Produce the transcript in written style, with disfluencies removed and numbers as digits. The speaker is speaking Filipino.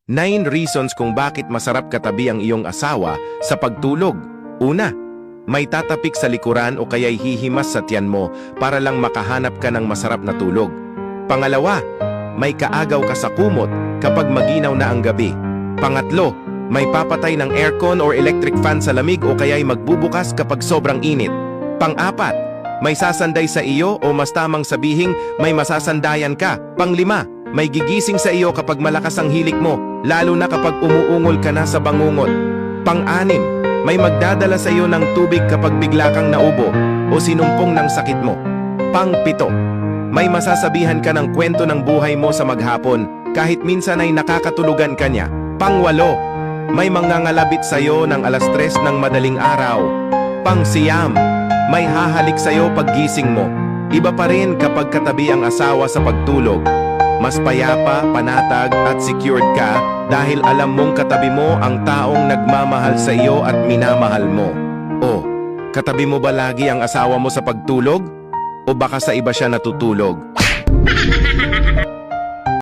9 reasons kung bakit masarap katabi ang iyong asawa sa pagtulog. Una, may tatapik sa likuran o kaya'y hihimas sa tiyan mo para lang makahanap ka ng masarap na tulog. Pangalawa, may kaagaw ka sa kumot kapag maginaw na ang gabi. Pangatlo, may papatay ng aircon or electric fan sa lamig o kaya'y magbubukas kapag sobrang init. Pang-apat, may sasanday sa iyo o mas tamang sabihing may masasandayan ka. Panglima, may gigising sa iyo kapag malakas ang hilik mo, lalo na kapag umuungol ka na sa bangungot. Pang-anim, may magdadala sa iyo ng tubig kapag bigla kang naubo o sinumpong ng sakit mo. Pang-pito, may masasabihan ka ng kwento ng buhay mo sa maghapon kahit minsan ay nakakatulugan ka niya. Pang-walo, may mangangalabit sa iyo ng 3:00 ng madaling araw. Pang-siyam, may hahalik sa iyo paggising mo. Iba pa rin kapag katabi ang asawa sa pagtulog. Mas payapa, panatag at secured ka dahil alam mong katabi mo ang taong nagmamahal sa iyo at minamahal mo. O, katabi mo ba lagi ang asawa mo sa pagtulog? O baka sa iba siya natutulog?